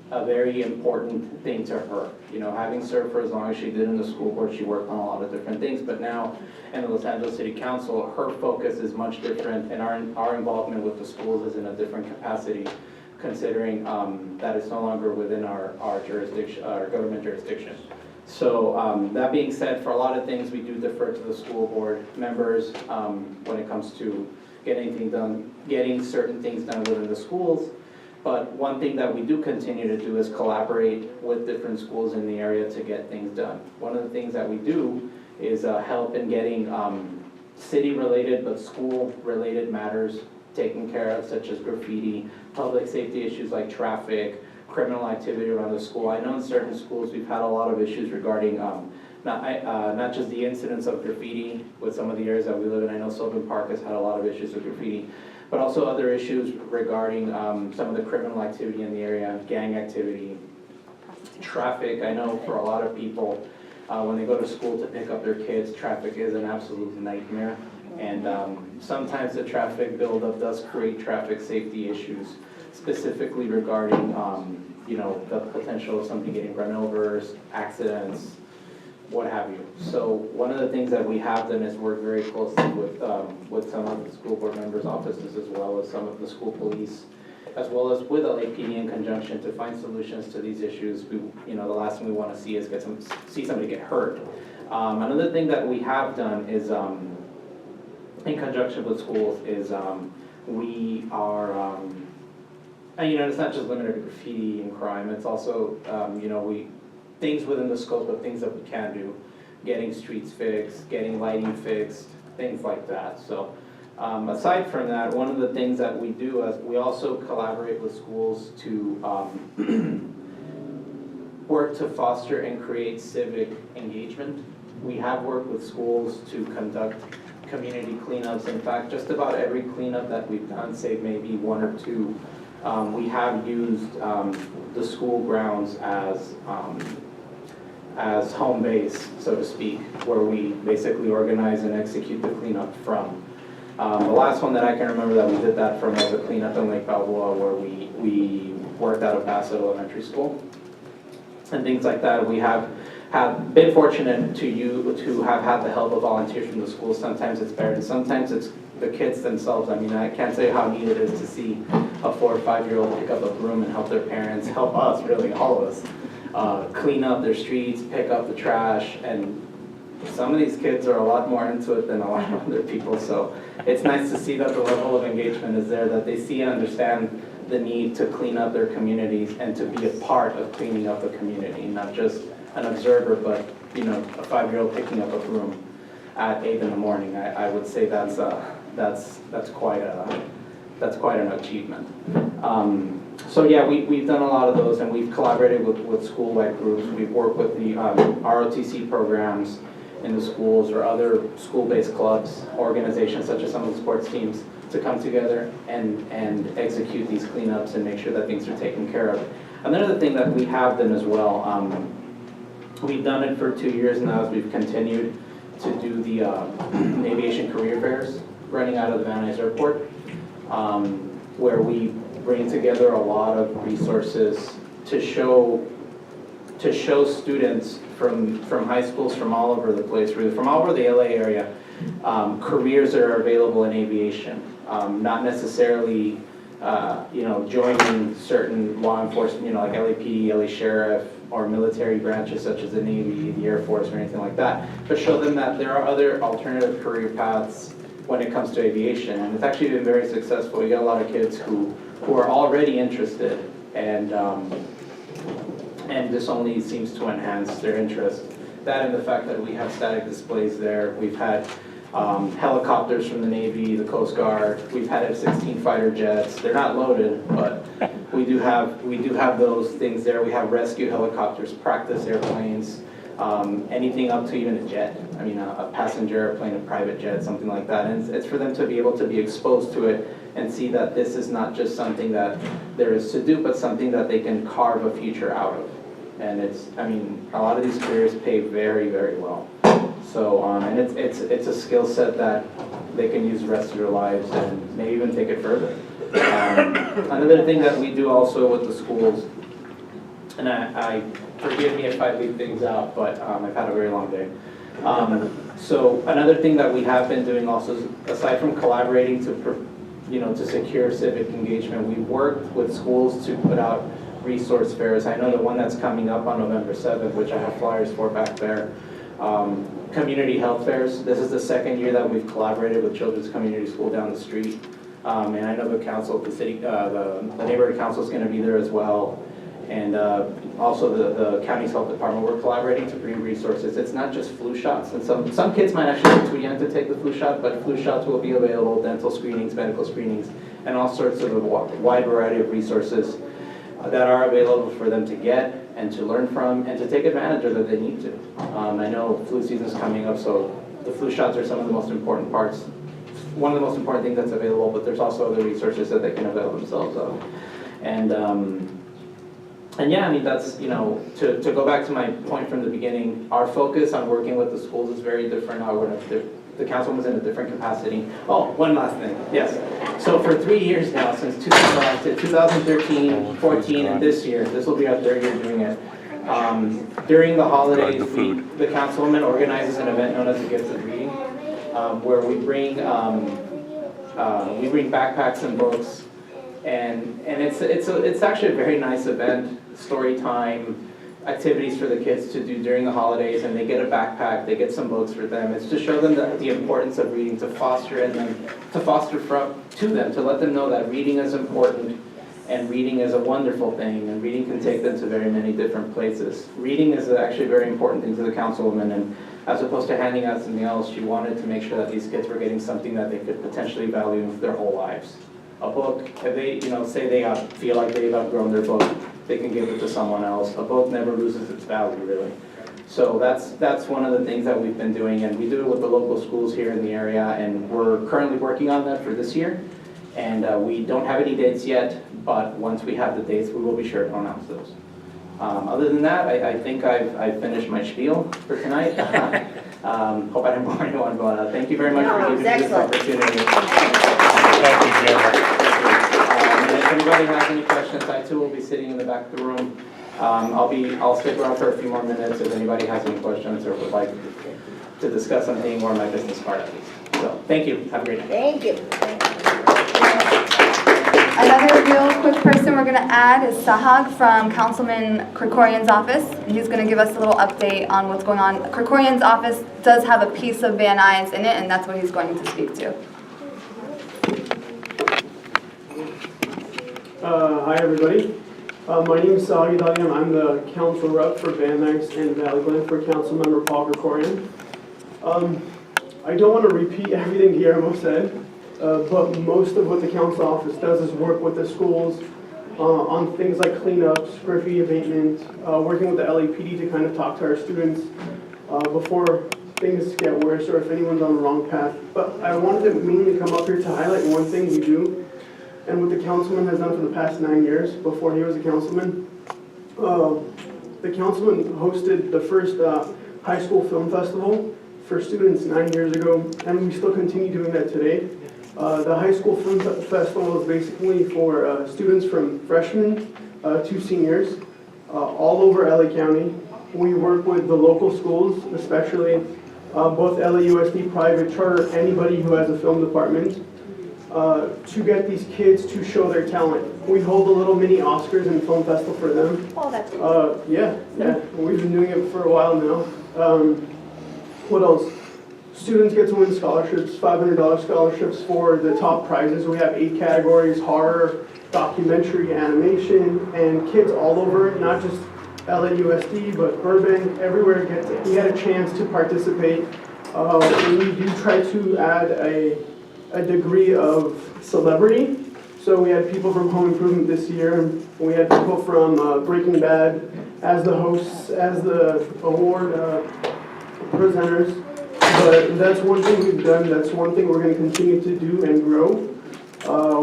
a very important thing to her. Having served for as long as she did in the school board, she worked on a lot of different things, but now in the Los Angeles City Council, her focus is much different, and our involvement with the schools is in a different capacity, considering that it's no longer within our jurisdiction, our government jurisdiction. So that being said, for a lot of things, we do defer to the school board members when it comes to getting certain things done within the schools. But one thing that we do continue to do is collaborate with different schools in the area to get things done. One of the things that we do is help in getting city-related but school-related matters taken care of, such as graffiti, public safety issues like traffic, criminal activity around the school. I know in certain schools, we've had a lot of issues regarding, not just the incidents of graffiti with some of the areas that we live in. I know Sylvan Park has had a lot of issues with graffiti, but also other issues regarding some of the criminal activity in the area, gang activity, traffic. I know for a lot of people, when they go to school to pick up their kids, traffic is an absolute nightmare. And sometimes the traffic buildup does create traffic safety issues, specifically regarding, the potential of somebody getting run over, accidents, what have you. So one of the things that we have done is work very closely with some of the school board members' offices, as well as some of the school police, as well as with LAPD in conjunction to find solutions to these issues. The last thing we want to see is see somebody get hurt. Another thing that we have done is, in conjunction with schools, is we are, it's not just limited to graffiti and crime, it's also, things within the scope of things that we can do, getting streets fixed, getting lighting fixed, things like that. So aside from that, one of the things that we do is we also collaborate with schools to work to foster and create civic engagement. We have worked with schools to conduct community cleanups. In fact, just about every cleanup that we've done, save maybe one or two, we have used the school grounds as home base, so to speak, where we basically organize and execute the cleanup from. The last one that I can remember that we did that from was a cleanup in Lake Balboa, where we worked out of Bassett Elementary School and things like that. We have been fortunate to have had the help of volunteers from the school. Sometimes it's better, and sometimes it's the kids themselves. I mean, I can't say how neat it is to see a 4 or 5-year-old pick up a broom and help their parents, help us, really, all of us, clean up their streets, pick up the trash, and some of these kids are a lot more into it than a lot of other people. So it's nice to see that the level of engagement is there, that they see and understand the need to clean up their communities and to be a part of cleaning up the community, not just an observer, but a 5-year-old picking up a broom at 8 in the morning. I would say that's quite an achievement. So yeah, we've done a lot of those, and we've collaborated with school-wide groups. We've worked with the ROTC programs in the schools, or other school-based clubs, organizations such as some of the sports teams, to come together and execute these cleanups and make sure that things are taken care of. Another thing that we have done as well, we've done it for 2 years now, as we've continued to do the aviation career fairs running out of the Van Nuys Airport, where we bring together a lot of resources to show students from high schools from all over the place, really from all over the LA area, careers that are available in aviation. Not necessarily, joining certain law enforcement, like LAPD, LA Sheriff, or military branches such as the Navy, the Air Force, or anything like that, but show them that there are other alternative career paths when it comes to aviation. And it's actually been very successful. We got a lot of kids who are already interested, and this only seems to enhance their interest. That and the fact that we have static displays there. We've had helicopters from the Navy, the Coast Guard. We've had F-16 fighter jets. They're not loaded, but we do have those things there. We have rescue helicopters, practice airplanes, anything up to even a jet. I mean, a passenger airplane, a private jet, something like that. And it's for them to be able to be exposed to it and see that this is not just something that there is to do, but something that they can carve a future out of. And a lot of these careers pay very, very well. So, and it's a skill set that they can use the rest of their lives, and maybe even take it further. Another thing that we do also with the schools, and I forgive me if I leave things out, but I've had a very long day. So another thing that we have been doing also, is, aside from collaborating to secure civic engagement, we've worked with schools to put out resource fairs. I know the one that's coming up on November 7th, which I have flyers for back there. Community health fairs. This is the second year that we've collaborated with Children's Community School down the street. And I know the council, the neighborhood council is going to be there as well. And also the county's health department. We're collaborating to bring resources. It's not just flu shots. And some kids might actually be too young to take the flu shot, but flu shots will be available, dental screenings, medical screenings, and all sorts of a wide variety of resources that are available for them to get and to learn from and to take advantage of that they need to. I know flu season's coming up, so the flu shots are some of the most important parts, one of the most important things that's available, but there's also other resources that they can avail themselves of. And yeah, I mean, that's, you know, to go back to my point from the beginning, our focus on working with the schools is very different. The council was in a different capacity. Oh, one last thing, yes. So for 3 years now, since 2013, 14, and this year, this will be our 3rd year doing it. During the holidays, the councilwoman organizes an event known as the Gifts of Reading, where we bring backpacks and books, and it's actually a very nice event. Story time, activities for the kids to do during the holidays, and they get a backpack, they get some books for them. It's to show them the importance of reading, to foster to them, to let them know that reading is important, and reading is a wonderful thing, and reading can take them to very many different places. Reading is actually a very important thing to the councilwoman, and as opposed to handing out something else, she wanted to make sure that these kids were getting something that they could potentially value their whole lives. A book, if they, you know, say they feel like they've outgrown their book, they can give it to someone else. A book never loses its value, really. So that's one of the things that we've been doing, and we do it with the local schools here in the area, and we're currently working on that for this year. And we don't have any dates yet, but once we have the dates, we will be sure to announce those. Other than that, I think I've finished my spiel for tonight. Hope I didn't bore anyone, but thank you very much for giving me this opportunity. Thank you, Jim. And if anybody has any questions, I too will be sitting in the back of the room. I'll stick around for a few more minutes if anybody has any questions or would like to discuss something or my business card at least. So thank you. Have a great night. Thank you. Another real quick person we're going to add is Sahag from Councilman Krikorian's office. He's going to give us a little update on what's going on. Krikorian's office does have a piece of Van Nuys in it, and that's what he's going to speak to. Hi everybody. My name is Sahag Daliam. I'm the council rep for Van Nuys and Valley Glen for Councilmember Paul Krikorian. I don't want to repeat everything Guillermo said. But most of what the council office does is work with the schools on things like cleanups, graffiti abatement, working with the LAPD to kind of talk to our students before things get worse or if anyone's on the wrong path. But I wanted to mainly come up here to highlight one thing we do and what the councilman has done for the past 9 years before he was a councilman. The councilman hosted the first high school film festival for students 9 years ago, and we still continue doing that today. The high school film festival is basically for students from freshmen to seniors all over LA County. We work with the local schools, especially both LAUSD, private, charter, anybody who has a film department, to get these kids to show their talent. We hold a little mini Oscars and film festival for them. Oh, that's cool. Yeah. We've been doing it for a while now. What else? Students get to win scholarships, $500 scholarships for the top prizes. We have 8 categories: horror, documentary, animation, and kids all over, not just LAUSD, but Burbank, everywhere we had a chance to participate. We do try to add a degree of celebrity. So we had people from Home Improvement this year. We had people from Breaking Bad as the hosts, as the award presenters. But that's one thing we've done. That's one thing we're going to continue to do and grow.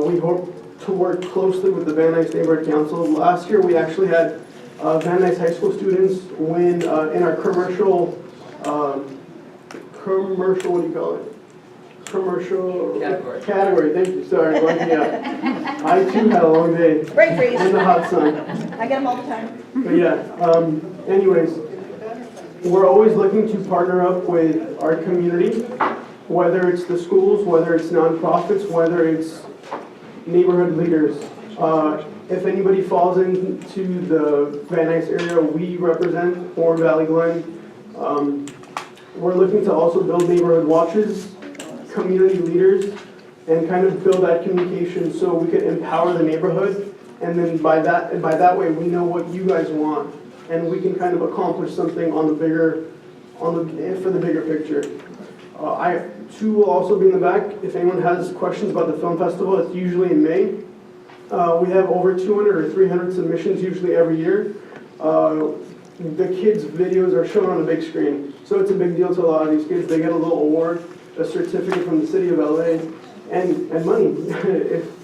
We hope to work closely with the Van Nuys Neighborhood Council. Last year, we actually had Van Nuys high school students win in our commercial, what do you call it? Commercial category. Thank you. Sorry, blanking out. I too had a long day Break freeze. in the hot sun. I get them all the time. But yeah. Anyways. We're always looking to partner up with our community, whether it's the schools, whether it's nonprofits, whether it's neighborhood leaders. If anybody falls into the Van Nuys area we represent, or Valley Glen, we're looking to also build neighborhood watches, community leaders, and kind of build that communication so we could empower the neighborhood. And then by that way, we know what you guys want. And we can kind of accomplish something for the bigger picture. I too will also be in the back. If anyone has questions about the film festival, it's usually in May. We have over 200 or 300 submissions usually every year. The kids' videos are shown on a big screen, so it's a big deal to a lot of these kids. They get a little award, a certificate from the city of LA, and money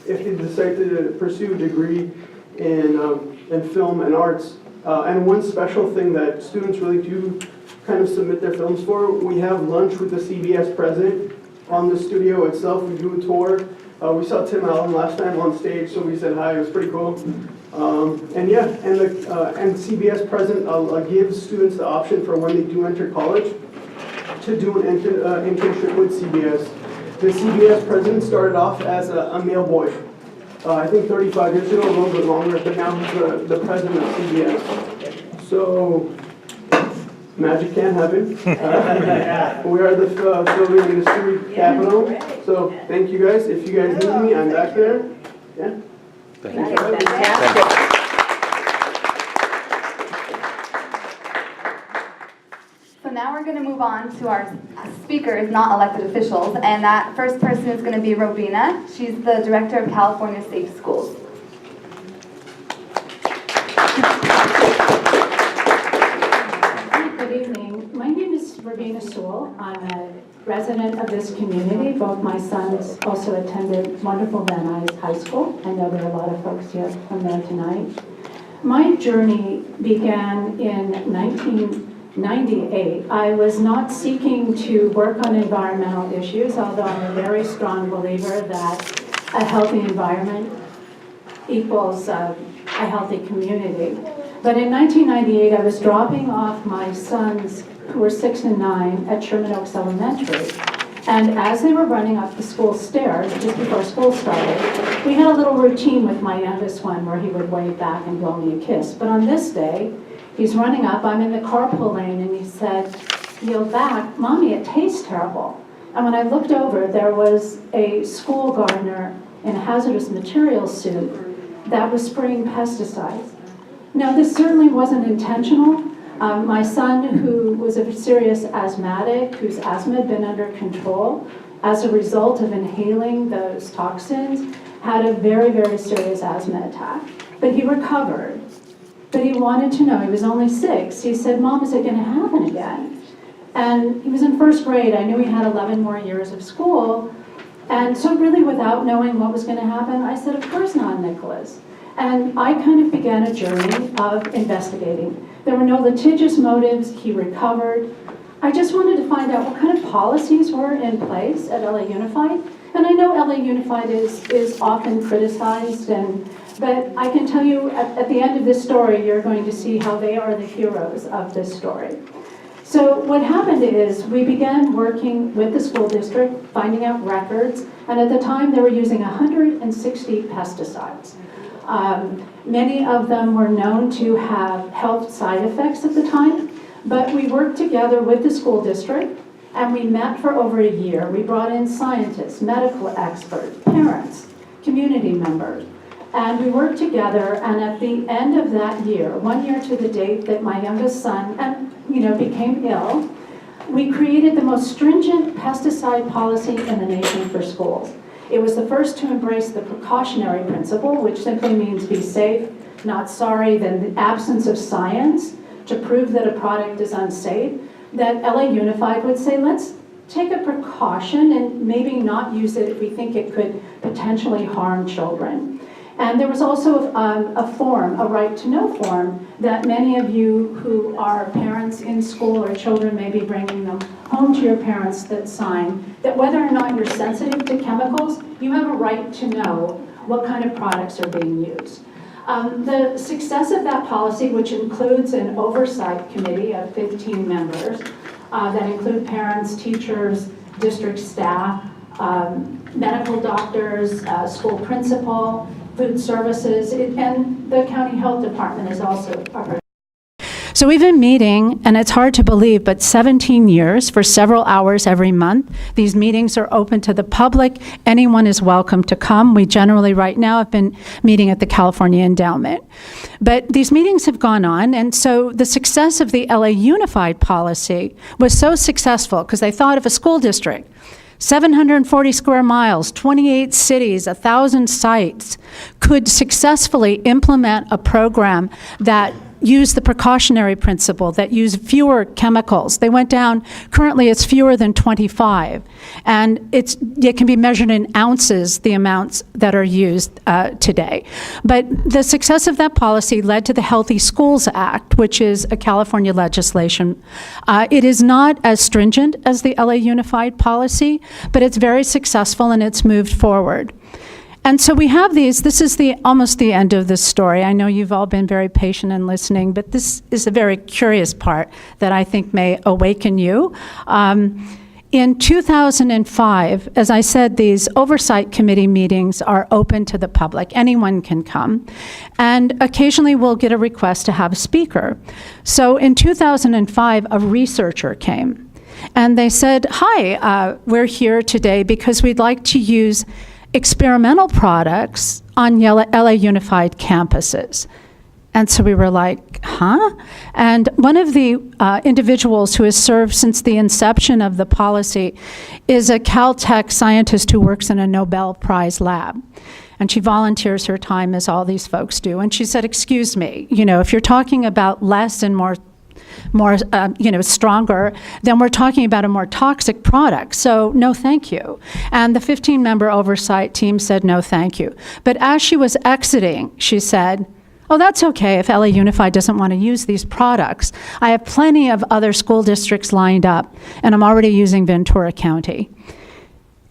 if they decide to pursue a degree in film and arts. And one special thing that students really do kind of submit their films for, we have lunch with the CBS president on the studio itself. We do a tour. We saw Tim Allen last time on stage, so we said hi. It was pretty cool. And CBS president gives students the option for when they do enter college to do an internship with CBS. The CBS president started off as a mailboy. I think 35 years ago, a little bit longer, but now he's the president of CBS. So, magic can happen. We are the film industry capital. So, thank you guys. If you guys need me, I'm back there. Yeah. Thank you. Fantastic. So now we're going to move on to our speakers, not elected officials, and that first person is going to be Robina. She's the Director of California Safe Schools. Good evening. My name is Robina Sewell. I'm a resident of this community. Both my sons also attended wonderful Van Nuys High School. I know there are a lot of folks here from there tonight. My journey began in 1998. I was not seeking to work on environmental issues, although I'm a very strong believer that a healthy environment equals a healthy community. But in 1998, I was dropping off my sons, who were 6 and 9, at Sherman Oaks Elementary. And as they were running up the school stairs, just before school started, we had a little routine with my youngest one where he would wave back and blow me a kiss. But on this day, he's running up, I'm in the carpool lane, and he said, yelled back, "Mommy, it tastes terrible." And when I looked over, there was a school gardener in a hazardous materials suit that was spraying pesticides. Now, this certainly wasn't intentional. My son, who was a serious asthmatic, whose asthma had been under control as a result of inhaling those toxins, had a very, very serious asthma attack. But he recovered. But he wanted to know, he was only 6. He said, "Mom, is it going to happen again?" And he was in first grade. I knew he had 11 more years of school. And so really without knowing what was going to happen, I said, "Of course not, Nicholas." And I kind of began a journey of investigating. There were no litigious motives. He recovered. I just wanted to find out what kind of policies were in place at LA Unified. And I know LA Unified is often criticized, but I can tell you at the end of this story, you're going to see how they are the heroes of this story. So what happened is we began working with the school district, finding out records, and at the time they were using 160 pesticides. Many of them were known to have health side effects at the time, but we worked together with the school district and we met for over a year. We brought in scientists, medical experts, parents, community members, and we worked together, and at the end of that year, 1 year to the date that my youngest son became ill, we created the most stringent pesticide policy in the nation for schools. It was the first to embrace the precautionary principle, which simply means be safe, not sorry, then the absence of science to prove that a product is unsafe, that LA Unified would say, let's take a precaution and maybe not use it if we think it could potentially harm children. And there was also a form, a right to know form, that many of you who are parents in school or children may be bringing them home to your parents that sign that whether or not you're sensitive to chemicals, you have a right to know what kind of products are being used. The success of that policy, which includes an oversight committee of 15 members, that include parents, teachers, district staff, medical doctors, school principal, food services, and the county health department is also a part. So we've been meeting, and it's hard to believe, but 17 years for several hours every month. These meetings are open to the public. Anyone is welcome to come. We generally right now have been meeting at the California Endowment. But these meetings have gone on, and so the success of the LA Unified policy was so successful because they thought if a school district 740 square miles, 28 cities, 1,000 sites, could successfully implement a program that used the precautionary principle, that used fewer chemicals. They went down, currently it's fewer than 25. And it can be measured in ounces, the amounts that are used today. But the success of that policy led to the Healthy Schools Act, which is a California legislation. It is not as stringent as the LA Unified policy, but it's very successful and it's moved forward. And so we have these, this is almost the end of the story. I know you've all been very patient in listening, but this is a very curious part that I think may awaken you. In 2005, as I said, these oversight committee meetings are open to the public. Anyone can come. And occasionally we'll get a request to have a speaker. So in 2005, a researcher came. And they said, hi, we're here today because we'd like to use experimental products on LA Unified campuses. And so we were like, huh? And one of the individuals who has served since the inception of the policy is a Caltech scientist who works in a Nobel Prize lab. And she volunteers her time as all these folks do. And she said, excuse me, if you're talking about less and more stronger, then we're talking about a more toxic product. So no, thank you. And the 15-member oversight team said no, thank you. But as she was exiting, she said, oh, that's okay if LA Unified doesn't want to use these products. I have plenty of other school districts lined up, and I'm already using Ventura County.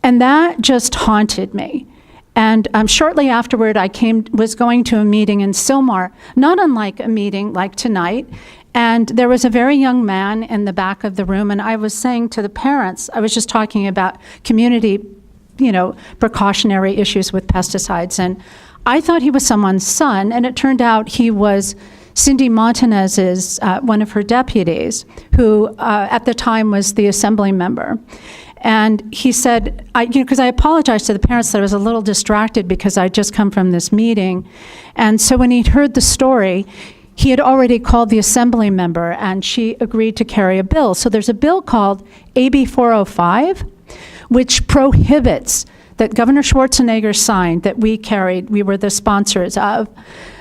And that just haunted me. And shortly afterward, I was going to a meeting in Sylmar, not unlike a meeting like tonight. And there was a very young man in the back of the room, and I was saying to the parents, I was just talking about community, precautionary issues with pesticides, and I thought he was someone's son, and it turned out he was Cindy Montanez's, one of her deputies, who at the time was the assembly member. And he said, because I apologized to the parents that I was a little distracted because I'd just come from this meeting. And so when he'd heard the story, he had already called the assembly member, and she agreed to carry a bill. So there's a bill called AB 405, which prohibits, that Governor Schwarzenegger signed, that we carried, we were the sponsors of,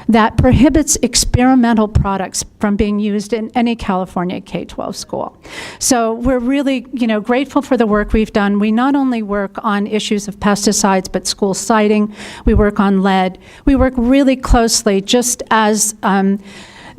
that prohibits experimental products from being used in any California K-12 school. So we're really, grateful for the work we've done. We not only work on issues of pesticides, but school siting. We work on lead. We work really closely, just as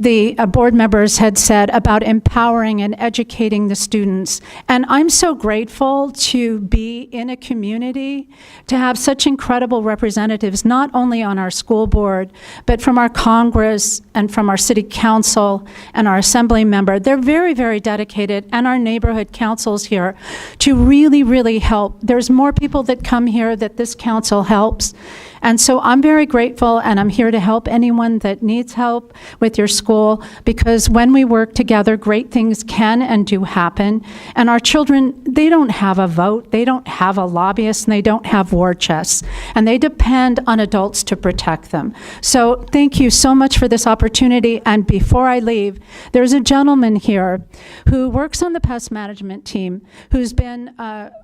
the board members had said, about empowering and educating the students. And I'm so grateful to be in a community, to have such incredible representatives, not only on our school board, but from our Congress and from our city council and our assembly member. They're very, very dedicated, and our neighborhood councils here, to really, really help. There's more people that come here that this council helps. And so I'm very grateful, and I'm here to help anyone that needs help with your school, because when we work together, great things can and do happen. And our children, they don't have a vote, they don't have a lobbyist, and they don't have war chests. And they depend on adults to protect them. So thank you so much for this opportunity. And before I leave, there's a gentleman here who works on the pest management team, who's been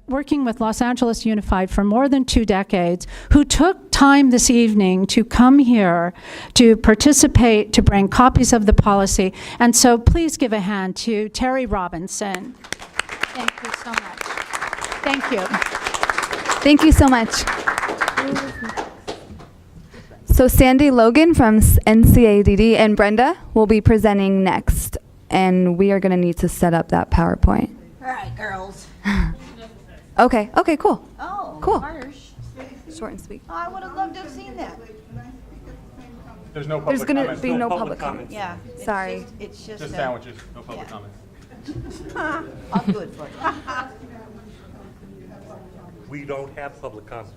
working with Los Angeles Unified for more than 2 decades, who took time this evening to come here to participate, to bring copies of the policy. And so please give a hand to Terry Robinson. Thank you so much. Thank you. Thank you so much. So Sandy Logan from NCADD and Brenda will be presenting next. And we are going to need to set up that PowerPoint. All right, girls. Okay, cool. Oh, Cool. harsh. Short and sweet. Oh, I would have loved to have seen that. There's no public There's going to comments. be no public public comments. Yeah. Sorry. It's just Just sandwiches, no public comments. I'll do it for you. We don't have public comment.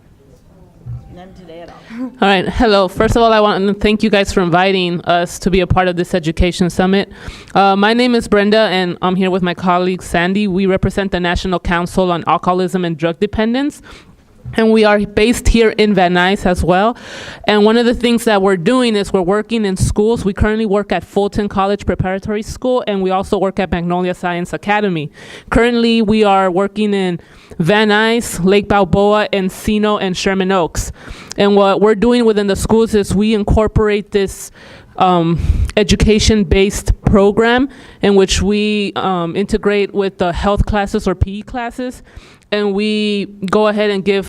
None today at all. All right, hello. First of all, I want to thank you guys for inviting us to be a part of this education summit. My name is Brenda, and I'm here with my colleague Sandy. We represent the National Council on Alcoholism and Drug Dependence. And we are based here in Van Nuys as well. And one of the things that we're doing is we're working in schools. We currently work at Fulton College Preparatory School, and we also work at Magnolia Science Academy. Currently, we are working in Van Nuys, Lake Balboa, Encino, and Sherman Oaks. And what we're doing within the schools is we incorporate this education-based program in which we integrate with the health classes or PE classes, and we go ahead and give